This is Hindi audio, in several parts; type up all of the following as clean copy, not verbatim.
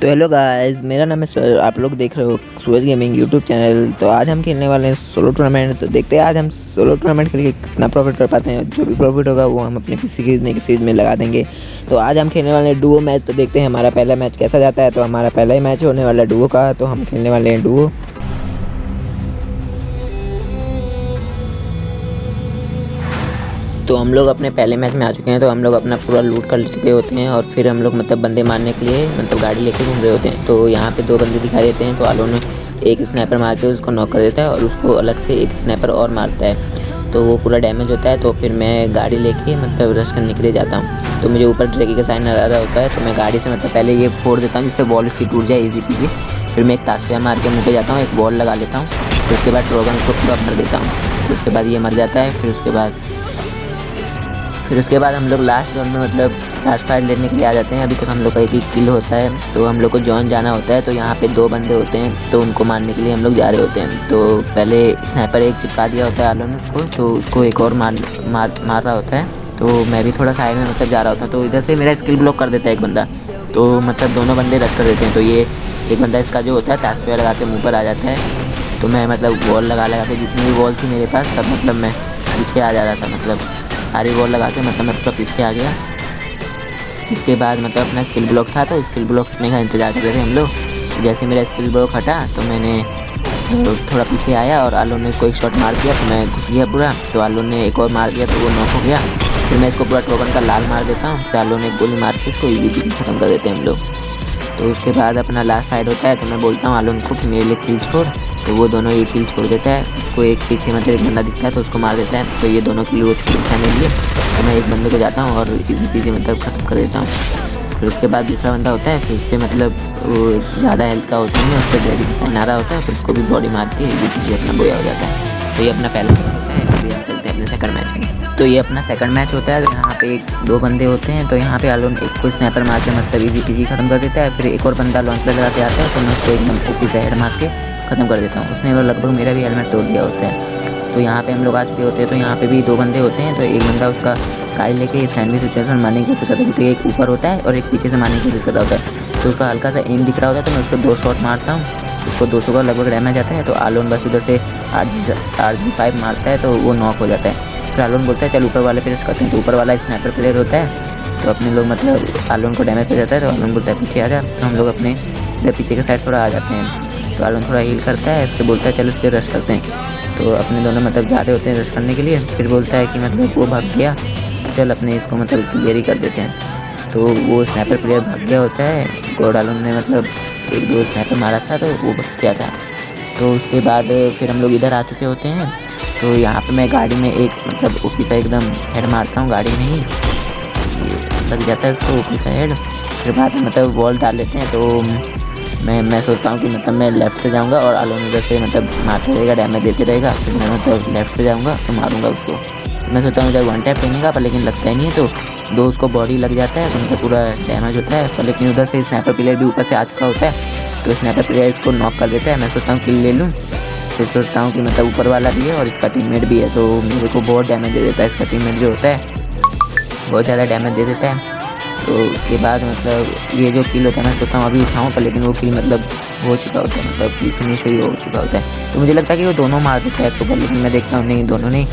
तो हेलो गाइस, मेरा नाम है सर। आप लोग देख रहे हो सूरज गेमिंग यूट्यूब चैनल। तो आज हम खेलने वाले हैं सोलो टूर्नामेंट। तो देखते हैं आज हम सोलो टूर्नामेंट खेल के कितना प्रॉफिट कर पाते हैं। जो भी प्रॉफिट होगा वो हम अपने पीसी खरीदने की चीज़ में लगा देंगे। तो आज हम खेलने वाले हैं डुओ मैच। तो देखते हैं हमारा पहला मैच कैसा जाता है। तो हमारा पहला ही मैच होने वाला है डुओ का। तो हम खेलने वाले हैं डुओ। तो हम लोग अपने पहले मैच में आ चुके हैं। तो हम लोग अपना पूरा लूट कर चुके होते हैं और फिर हम लोग बंदे मारने के लिए गाड़ी लेके घूम रहे होते हैं। तो यहाँ पे दो बंदे दिखाई देते हैं। तो आलो ने एक स्नाइपर मार के उसको नॉक कर देता है और उसको अलग से एक स्नाइपर और मारता है। तो वो पूरा डैमेज होता है। तो फिर मैं गाड़ी लेके रश करने के लिए जाता हूँ। तो मुझे ऊपर ड्रैगी का साइन आ रहा होता है। तो मैं गाड़ी से पहले ये फोड़ देता हूँ जिससे बॉल इसकी टूट जाए ईजी पीजी। फिर मैं एक ताशा मार के मुँह पे जाता हूँ, एक बॉल लगा लेता हूँ। फिर उसके बाद ट्रोगन को पूरा भर देता हूँ। फिर उसके बाद ये मर जाता है। फिर उसके बाद हम लोग लास्ट जोन में लास्ट फाइट लेने के लिए आ जाते हैं। अभी तक हम लोग का एक किल होता है। तो हम लोग को जोन जाना होता है। तो यहाँ पे दो बंदे होते हैं। तो उनको मारने के लिए हम लोग जा रहे होते हैं। तो पहले स्नाइपर एक चिपका दिया होता है आलो ने उसको। तो उसको एक और मार रहा होता है। तो मैं भी थोड़ा साइड में जा रहा होता हूँ। तो इधर से मेरा स्किल ब्लॉक कर देता है एक बंदा। तो दोनों बंदे रश कर देते हैं। तो ये एक बंदा इसका जो होता है ताशा लगा के मुँह पर आ जाता है। तो मैं वॉल लगा के जितनी भी वॉल थी मेरे पास सब मैं पीछे आ जा रहा था। सारी वॉल लगा के मैं पूरा पीछे आ गया। इसके बाद अपना स्किल ब्लॉक था। तो स्किल ब्लॉक हटने का इंतज़ार कर रहे थे हम लोग। जैसे मेरा स्किल ब्लॉक हटा तो मैंने थोड़ा पीछे आया और आलो ने इसको एक शॉट मार दिया। तो मैं घुस गया पूरा। तो आलो ने एक और मार दिया तो वो नॉक हो गया। फिर मैं इसको पूरा टोकन का लाल मार देता हूँ। फिर आलो ने एक गोली मार के इसको ईजी ख़त्म कर देते हैं हम लोग। तो उसके बाद अपना लास्ट फाइट होता है। तो मैं बोलता हूँ आलो को कि मेरे लिए किल छोड़। तो वो दोनों ये किल छोड़ देता है। उसको एक पीछे एक बंदा दिखता है तो उसको मार देता है। तो ये दोनों किल वो छोड़ता है मेरे लिए। तो मैं एक बंदे को जाता हूँ और इसी पीछे ख़त्म कर देता हूँ। फिर उसके बाद दूसरा बंदा होता है। फिर उसके वो ज़्यादा हेल्थ का होता है, उस पर ड्रैगी का साइन आ रहा होता है। फिर उसको भी बॉडी मार के पीछे अपना बोया हो जाता है। तो ये अपना पहला मैच होता है। अभी हम चलते हैं अपने सेकंड मैच में। तो ये अपना सेकंड मैच होता है। यहाँ पे दो बंदे होते हैं। तो यहाँ पे आलो एक को स्नाइपर मार के ईजी ख़त्म कर देता है। फिर एक और बंदा लॉन्च पे लगा के आता है। तो मैं उसको एकदम ओपी से हेड मार के ख़त्म कर देता हूँ। उसने लगभग मेरा भी हेलमेट तोड़ दिया होता है। तो यहाँ पे हम लोग आ चुके होते हैं। तो यहाँ पे भी दो बंदे होते हैं। तो एक बंदा उसका गाड़ी लेके सैंडविच सिचुएशन मारने की कोशिश करता है क्योंकि एक ऊपर होता है और एक पीछे से मारने की कोशिश कर रहा होता है। तो उसका हल्का सा एम दिख रहा होता है। तो मैं उसको दो शॉट मारता हूँ। उसको 200 का लगभग डैमेज आता है। तो आलोन बस उधर से RG5 मारता है तो वो नॉक हो जाता है। फिर आलोन बोलता है चल ऊपर वाले पे रश करते हैं। तो ऊपर वाला स्नाइपर प्लेयर होता है। तो अपने लोग आलोन को डैमेज हो जाता है। तो आलोन बोलता है पीछे आ जा। तो हम लोग अपने इधर पीछे के साइड थोड़ा आ जाते हैं। तो आलोन थोड़ा हील करता है। फिर बोलता है चल उस पर रश करते हैं। तो अपने दोनों जा रहे होते हैं रश करने के लिए। फिर बोलता है कि वो भाग गया, चल अपने इसको क्लियर ही कर देते हैं। तो वो स्नाइपर प्लेयर भाग गया होता है। गॉड आलोन ने एक दो स्नाइपर मारा था तो वो भाग गया था। तो उसके बाद फिर हम लोग इधर आ चुके होते हैं। तो यहाँ पे मैं गाड़ी में एक ऊपी सा एकदम हेड मारता हूँ। गाड़ी में ही लग जाता है उसको ऊपी सा हेड। फिर बाद वॉल डाल लेते हैं। तो मैं सोचता हूँ कि मैं लेफ़्ट से जाऊँगा और आलोन उधर से मारते रहेगा, डैमेज देते रहेगा। फिर मैं लेफ़्ट से जाऊँगा तो मारूँगा उसको। मैं सोचता हूँ इधर वन टैप लेनेगा पर लेकिन लगता ही नहीं है। तो दो उसको बॉडी लग जाता है तो पूरा डैमेज होता है। पर लेकिन उधर से स्नाइपर प्लेयर भी ऊपर से आ चुका होता है। तो स्नाइपर प्लेयर इसको नॉक कर देता है। मैं सोचता हूँ किल ले लूँ। फिर सोचता हूँ कि ऊपर वाला भी है और इसका टीममेट भी है। तो मेरे को बहुत डैमेज दे देता है। इसका टीममेट जो होता है बहुत ज़्यादा डैमेज दे देता है। तो उसके बाद ये जो किल होता है मैं सोचता हूँ अभी उठाऊँ पर लेकिन वो किल हो चुका होता है। किल फिनिश हो चुका होता है। तो मुझे लगता है कि वो दोनों मार देता है। तो पर लेकिन मैं देखता हूँ नहीं, दोनों नहीं,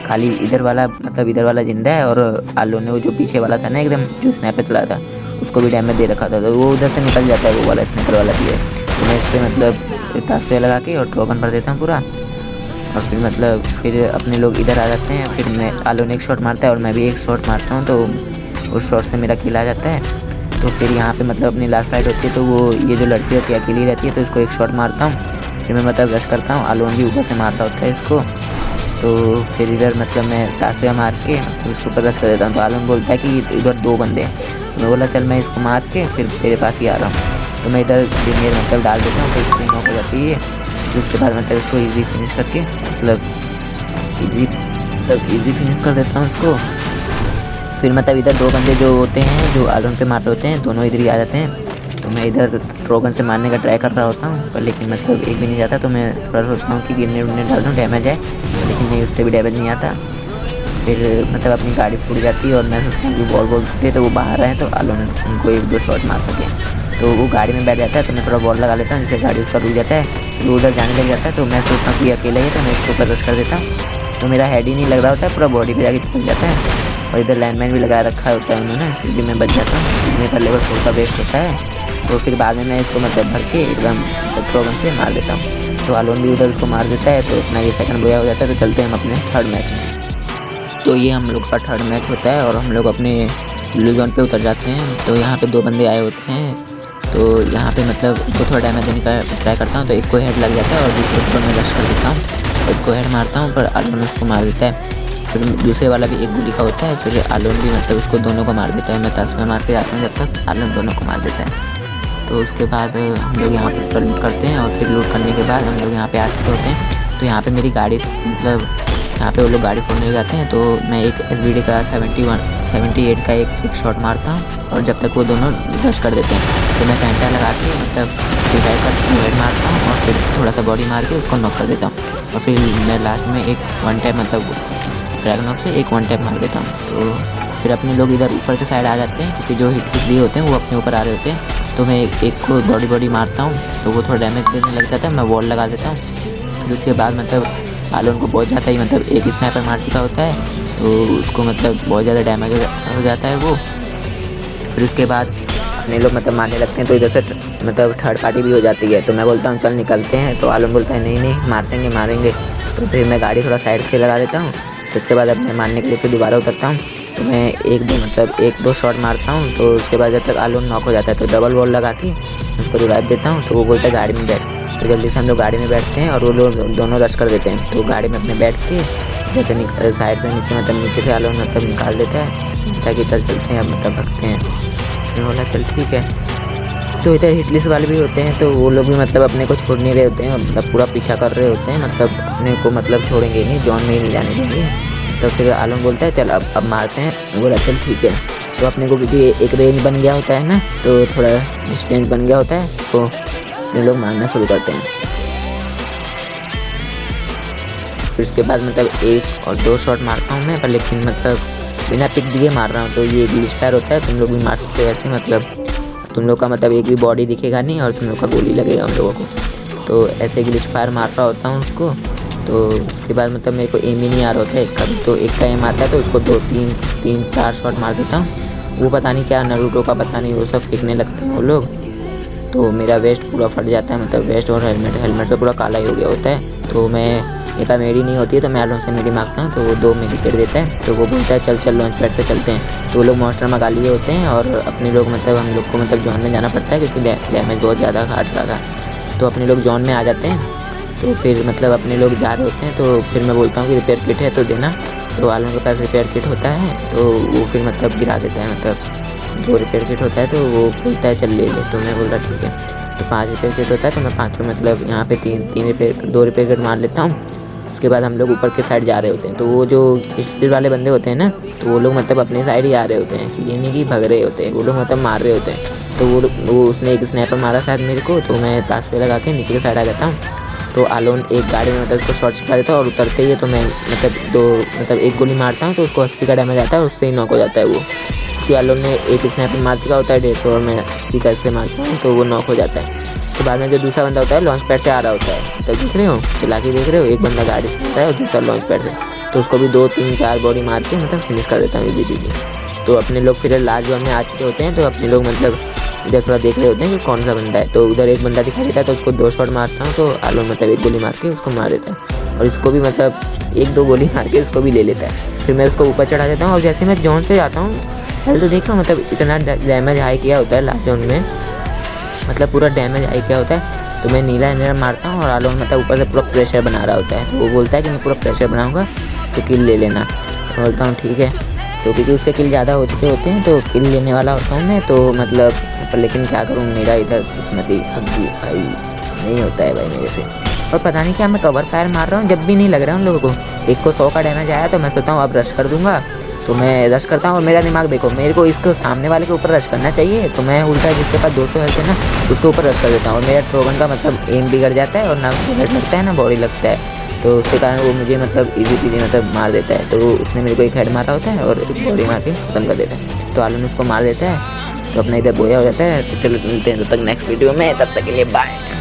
खाली इधर वाला जिंदा है। और आलो ने वो जो पीछे वाला था ना एकदम जो स्नाइपर चला था उसको भी डैमेज दे रखा था। तो वो उधर से निकल जाता है वो वाला स्नाइपर वाला भी है। तो मैं इस पर ताशा लगा के और ट्रोगन भर देता हूँ पूरा। और फिर अपने लोग इधर आ जाते हैं। फिर मैं आलो ने एक शॉट मारता है और मैं भी एक शॉट मारता हूँ। तो उस शॉट से मेरा किल आ जाता है। तो फिर यहाँ पे अपनी लास्ट फाइट होती है। तो वो ये जो लड़की होती है अकेली रहती है। तो इसको एक शॉट मारता हूँ। फिर मैं रश करता हूँ। आलोन भी ऊपर से मारता होता है इसको। तो फिर इधर मैं ताशा मार के उसके ऊपर रश कर देता हूँ। तो आलोन बोलता है कि इधर दो बंदे हैं। तो मैं बोला चल मैं इसको मार के फिर तेरे पास ही आ रहा हूँ। तो मैं इधर ग्रेनेड डाल देता हूँ। तो स्क्रीन नॉक हो जाती है। फिर उसके बाद इसको ईजी फिनिश करके ईजी फिनिश कर देता हूँ इसको। फिर इधर दो बंदे जो होते हैं जो आलोन पे मार रहे होते हैं दोनों इधर ही आ जाते हैं। तो मैं इधर ट्रोगन से मारने का ट्राई कर रहा होता हूँ पर लेकिन एक भी नहीं जाता। तो मैं थोड़ा सोचता हूँ कि ग्रेनेड डाल दूँ डैमेज है, लेकिन नहीं, उससे भी डैमेज नहीं आता। फिर अपनी गाड़ी फूट जाती है और मैं सोचता हूँ कि बॉल टूटे तो वो बाहर आए तो आलोन उनको एक दो शॉट मार सके। तो वो गाड़ी में बैठ जाता है, तो मैं थोड़ा वॉल लगा लेता हूँ, जिससे गाड़ी उसका रुक जाता है, तो उधर जाने लग जाता है। तो मैं सोचता हूँ कि अकेला ही है, तो मैं इसके ऊपर रश कर देता हूँ। तो मेरा हेड ही नहीं लग रहा होता है, पूरा बॉडी पे जाके चिपक जाता है। और इधर लैंडमाइन भी लगा रखा होता है उन्होंने, क्योंकि मैं बच जाता हूँ। मेरा लेवल 4 का वेस्ट होता है। तो फिर बाद में मैं इसको मतलब भर के एकदम पेट्रोल गन से मार देता हूँ। तो आलोन भी उधर उसको मार देता है। तो अपना ये सेकंड बोया हो जाता है। तो चलते हैं हम अपने थर्ड मैच में। तो ये हम लोग का थर्ड मैच होता है और हम लोग अपने ब्लू जोन पे उतर जाते हैं। तो यहाँ पे 2 बंदे आए होते हैं। तो यहाँ पे मतलब उनको थोड़ा डैमेज देने का ट्राई करता हूँ, तो एक को हेड लग जाता है और दूसरे को मैं रश कर देता हूँ। उसको हेड मारता हूँ पर आलोन उसको मार देता है। फिर दूसरे वाला भी एक गोली का होता है, फिर आलोन भी मतलब उसको दोनों को मार देता है। मैं 10 में मार के जाता हूँ, जब तक आलोन दोनों को मार देता है। तो उसके बाद हम लोग यहाँ पे लूट करते हैं और फिर लूट करने के बाद हम लोग यहाँ पे आ चुके होते हैं। तो यहाँ पे मेरी गाड़ी मतलब यहाँ पे वो लोग गाड़ी फोड़ने जाते हैं। तो मैं एक SVD का 78 का एक शॉट मारता हूँ और जब तक वो दोनों रश कर देते हैं तो मैं फैंटा लगा के मतलब डिवाइड का हेड मारता हूँ और फिर थोड़ा सा बॉडी मार के उसको नॉक कर देता हूँ। और फिर मैं लास्ट में एक 1 टैप मतलब ड्रैगन से एक 1 टैप मार देता हूँ। तो फिर अपने लोग इधर ऊपर के साइड आ जाते हैं, क्योंकि जो हिट दिए होते हैं वो अपने ऊपर आ रहे होते हैं। तो मैं एक को बॉडी मारता हूँ, तो वो थोड़ा डैमेज देने लग जाता है। मैं वॉल लगा देता हूँ। फिर उसके बाद मतलब आलोन को बहुत ज़्यादा ही मतलब एक स्नाइपर मार चुका होता है, तो उसको मतलब बहुत ज़्यादा डैमेज हो जाता है वो। फिर उसके बाद अपने लोग मतलब मारने लगते हैं। तो इधर से मतलब थर्ड पार्टी भी हो जाती है। तो मैं बोलता हूँ चल निकलते हैं। तो आलोन बोलता है नहीं मारेंगे। तो फिर मैं गाड़ी थोड़ा साइड से लगा देता हूँ। तो उसके बाद अपने मारने के लिए फिर दोबारा उतरता हूँ। तो मैं एक दो शॉट मारता हूँ। तो उसके बाद जब तक आलोन नॉक हो जाता है तो डबल वॉल लगा के उसको रिवाइव देता हूँ। तो वो बोलता है गाड़ी में बैठ। तो जल्दी से हम लोग गाड़ी में बैठते हैं और वो लोग दोनों रश कर देते हैं। तो गाड़ी में अपने बैठ के जैसे साइड से नीचे मतलब नीचे से आलोन मतलब निकाल देता है, ताकि चलते हैं अब मतलब भगते हैं। उसने बोला चल ठीक है। तो इधर हिटलिस्ट वाले भी होते हैं, तो वो लोग भी मतलब अपने को छोड़ नहीं रहे होते हैं, मतलब पूरा पीछा कर रहे होते हैं, मतलब अपने को मतलब छोड़ेंगे नहीं, जॉन में ही नहीं जाने देंगे। तो फिर आलोन बोलता है चल अब मारते हैं। बोला चल ठीक है। तो अपने को क्योंकि एक रेंज बन गया होता है ना, तो थोड़ा डिस्टेंस बन गया होता है, तो अपने लोग मारना शुरू करते हैं। फिर उसके बाद मतलब 1 और 2 शॉट मारता हूँ मैं, पर लेकिन मतलब बिना पिक दिए मार रहा हूँ। तो ये ग्लिच फायर होता है, तुम लोग भी मार सकते हो ऐसे, मतलब तुम लोग का मतलब एक भी बॉडी दिखेगा नहीं और तुम लोग का गोली लगेगा उन लोगों को। तो ऐसे ग्लिच फायर मार रहा होता हूँ उसको। तो उसके बाद मतलब मेरे को एम ही नहीं आ रहा होता है कभी। तो एक का एम आता है तो उसको 2-3-4 शॉट मार देता हूँ। वो पता नहीं क्या नारुतो का पता नहीं वो सब फेंकने लगते हैं वो लोग। तो मेरा वेस्ट पूरा फट जाता है, मतलब वेस्ट और हेलमेट से पूरा काला ही हो गया होता है। तो मेरे पास मेडी नहीं होती है, तो मैं आलोन से मेडी मांगता हूँ। तो वो 2 मेडिकेट देता है। तो वो बोलता है चल लॉन्च पैड से चलते हैं। तो वो लोग मॉन्स्टर मंगा लिए होते हैं और अपने लोग मतलब हम लोग को मतलब जॉन में जाना पड़ता है, क्योंकि डैमेज बहुत ज़्यादा काट रहा था। तो अपने लोग जॉन में आ जाते हैं। तो फिर मतलब अपने लोग जा रहे होते हैं। तो फिर मैं बोलता हूँ कि रिपेयर किट है तो देना। तो आलोन के पास रिपेयर किट होता है, तो वो फिर मतलब गिरा देता है, मतलब 2 रिपेयर किट होता है। तो वो बोलता है चल ले। तो मैं बोल रहा ठीक है। तो 5 रिपेयर किट होता है, तो मैं 5 मतलब यहाँ पे 2 रिपेयर किट मार लेता हूँ। उसके बाद हम लोग ऊपर के साइड जा रहे होते हैं। तो वो जो स्टील वाले बंदे होते हैं ना, तो वो लोग मतलब अपने साइड ही आ रहे होते हैं, ये नहीं कि भग रहे होते हैं, वो लोग मतलब मार रहे होते हैं। तो वो उसने एक स्नैपर मारा शायद मेरे को। तो मैं ताश पे लगा के नीचे के साइड आ जाता हूँ। तो आलोन एक गाड़ी में मतलब उसको शॉट छिपा देता है और उतरते ही तो मैं मतलब एक गोली मारता हूँ, तो उसको 80 का डैमेज आता है और उससे ही नॉक हो जाता है वो। क्योंकि आलोन ने एक स्नैपर मार चुका होता है 150 और मैं 80 का इससे मारता हूँ, तो वो नॉक हो जाता है। तो बाद में जो दूसरा बंदा होता है लॉन्च पैड से आ रहा होता है, तब देख रहे हो चला के देख रहे हो, एक बंदा गाड़ी से आता है और दूसरा लॉन्च पैड से। तो उसको भी 2-3-4 बॉडी मार के मतलब फिनिश कर देता हूँ इजीली। तो अपने लोग फिर लास्ट जोन में आ चुके होते हैं। तो अपने लोग मतलब इधर थोड़ा देख रहे होते हैं कि कौन सा बंदा है। तो उधर एक बंदा दिखाई देता है, तो उसको 2 शॉट मारता हूँ। तो आलोन मतलब एक गोली मार के उसको मार देता है और इसको भी मतलब 1-2 गोली मार के उसको भी ले लेता है। फिर मैं उसको ऊपर चढ़ा देता हूँ और जैसे मैं जोन से जाता हूँ, पहले तो देख रहा हूँ मतलब इतना डैमेज हाई किया होता है लास्ट जोन में, मतलब पूरा डैमेज हाई किया होता है। तो मैं नीला मारता हूँ और आलोन मतलब ऊपर से पूरा प्रेशर बना रहा होता है। तो वो बोलता है कि मैं पूरा प्रेशर बनाऊँगा तो किल ले लेना। तो बोलता हूँ ठीक है। तो क्योंकि उसके किल ज़्यादा हो चुके होते हैं, तो किल लेने वाला होता हूँ मैं। तो मतलब पर लेकिन क्या करूँ, मेरा इधर किस्मती हग्गू भाई नहीं होता है भाई मेरे से। और पता नहीं क्या मैं कवर फायर मार रहा हूँ, जब भी नहीं लग रहा है उन लोगों को। एक को 100 का डैमेज आया, तो मैं सोचता हूँ अब रश कर दूँगा। तो मैं रश करता हूँ और मेरा दिमाग देखो, मेरे को इसको सामने वाले के ऊपर रश करना चाहिए। तो मैं उल्टा जिसके पास 200 हेल्थ है ना, उसके ऊपर रश कर देता हूँ और मेरा ट्रोगन का मतलब एम बिगड़ जाता है और ना हेड लगता है ना बॉडी लगता है। तो उसके कारण वो मुझे मतलब इजी पीजी मतलब मार देता है। तो उसने मेरे को एक हेड मारा होता है और एक बॉडी मार के ख़त्म कर देता है। तो आलोन उसको मार देता है। तो अपना इधर बोया हो जाता है। तो चलो मिलते हैं तब तक नेक्स्ट वीडियो में, तब तक के लिए बाय।